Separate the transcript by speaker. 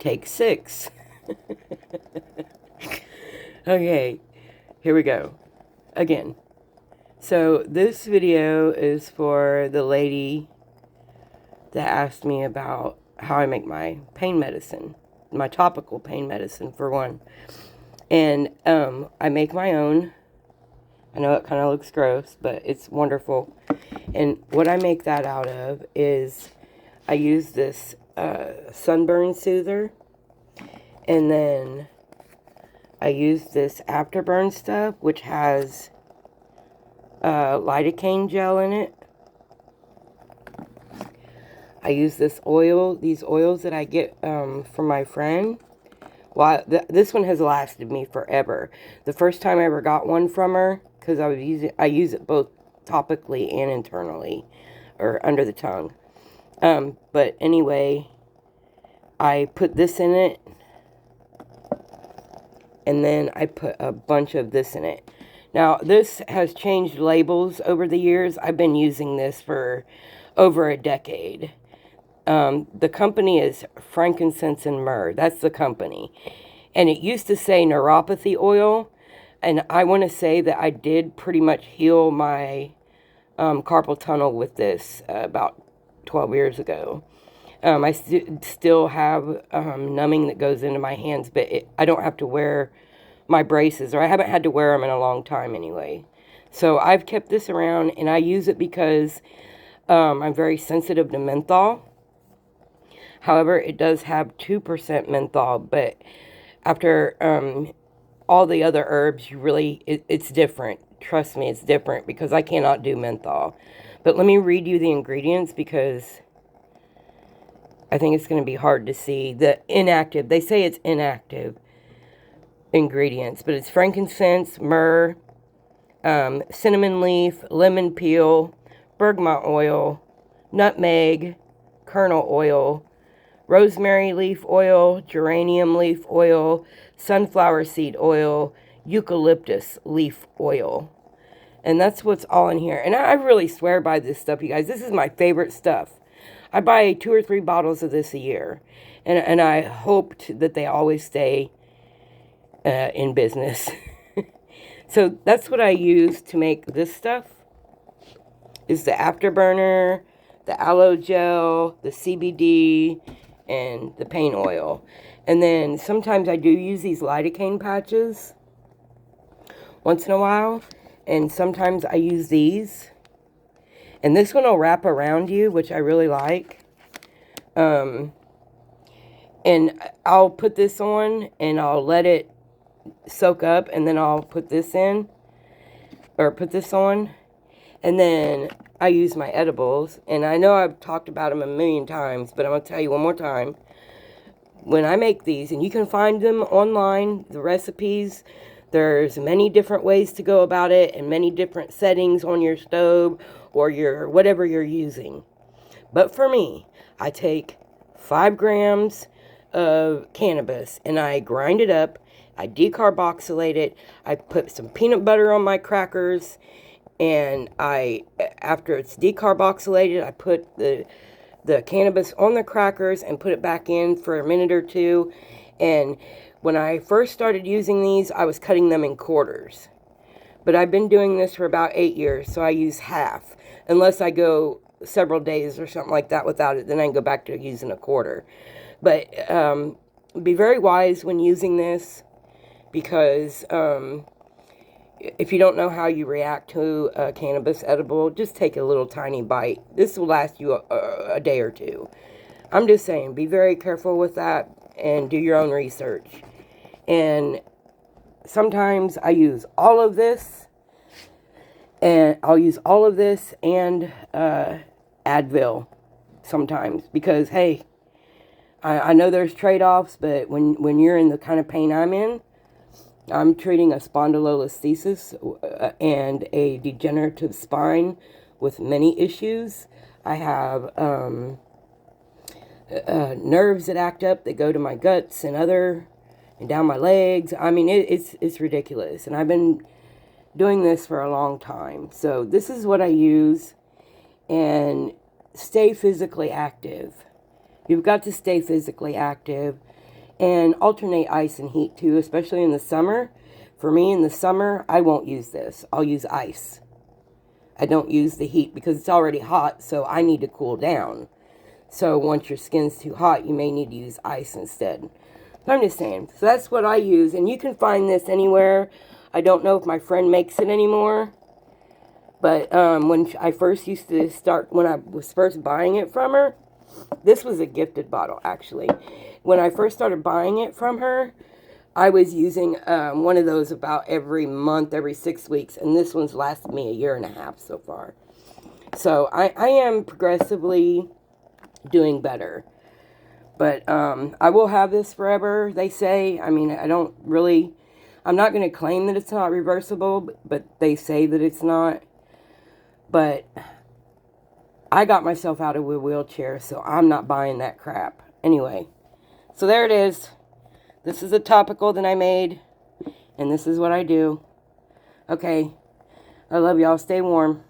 Speaker 1: Take 6. Okay, here we go. Again. So this video is for the lady that asked me about how I make my pain medicine. My topical pain medicine, for one. And I make my own. I know it kind of looks gross, but it's wonderful. And what I make that out of is I use this sunburn soother. And then I use this afterburn stuff, which has lidocaine gel in it. I use this oil, these oils that I get from my friend. Well, this one has lasted me forever. The first time I ever got one from her, because I use it both topically and internally, or under the tongue. But anyway, I put this in it, and then I put a bunch of this in it. Now, this has changed labels over the years. I've been using this for over a decade. The company is Frankincense and Myrrh. That's the company. And it used to say neuropathy oil. And I want to say that I did pretty much heal my carpal tunnel with this about 12 years ago. I still have numbing that goes into my hands, but I don't have to wear my braces, or I haven't had to wear them in a long time anyway. So I've kept this around, and I use it because I'm very sensitive to menthol. However, it does have 2% menthol, but after all the other herbs, it's different. Trust me, it's different, because I cannot do menthol. But let me read you the ingredients, because I think it's going to be hard to see. The inactive, they say it's inactive ingredients, but it's frankincense, myrrh, cinnamon leaf, lemon peel, bergamot oil, nutmeg, kernel oil, rosemary leaf oil, geranium leaf oil, sunflower seed oil, eucalyptus leaf oil. And that's what's all in here. And I really swear by this stuff, you guys. This is my favorite stuff. I buy 2 or 3 bottles of this a year. And I hoped that they always stay in business. So that's what I use to make this stuff. Is the afterburner, the aloe gel, the CBD, and the pain oil. And then sometimes I do use these lidocaine patches once in a while. And sometimes I use these. And this one will wrap around you, which I really like. And I'll put this on and I'll let it soak up, and then I'll put this in, or put this on. And then I use my edibles, and I know I've talked about them a million times, but I'm going to tell you one more time. When I make these, and you can find them online, the recipes, there's many different ways to go about it, and many different settings on your stove, or your whatever you're using. But for me, I take 5 grams of cannabis, and I grind it up, I decarboxylate it, I put some peanut butter on my crackers, and after it's decarboxylated, I put the cannabis on the crackers and put it back in for a minute or two. And when I first started using these, I was cutting them in quarters. But I've been doing this for about 8 years, so I use half. Unless I go several days or something like that without it, then I can go back to using a quarter. But be very wise when using this, because if you don't know how you react to a cannabis edible, just take a little tiny bite. This will last you a day or two. I'm just saying, be very careful with that and do your own research. And sometimes I use all of this, and I'll use all of this and Advil sometimes, because, hey, I know there's trade-offs, but when you're in the kind of pain I'm in, I'm treating a spondylolisthesis and a degenerative spine with many issues. I have nerves that act up that go to my guts and down my legs. I mean, it's ridiculous. And I've been doing this for a long time. So this is what I use. And stay physically active. You've got to stay physically active. and alternate ice and heat too, especially in the summer. For me, in the summer, I won't use this. I'll use ice. I don't use the heat because it's already hot, so I need to cool down. So once your skin's too hot, you may need to use ice instead. But I'm just saying. So that's what I use, and you can find this anywhere. I don't know if my friend makes it anymore. But when I first used to start, when I was first buying it from her, this was a gifted bottle, actually. When I first started buying it from her, I was using one of those about every month, every 6 weeks, and this one's lasted me a year and a half so far. So I am progressively doing better. But I will have this forever, they say. I mean, I'm not going to claim that it's not reversible, but they say that it's not. But I got myself out of a wheelchair, so I'm not buying that crap. Anyway, so there it is. This is a topical that I made, and this is what I do. Okay, I love y'all. Stay warm.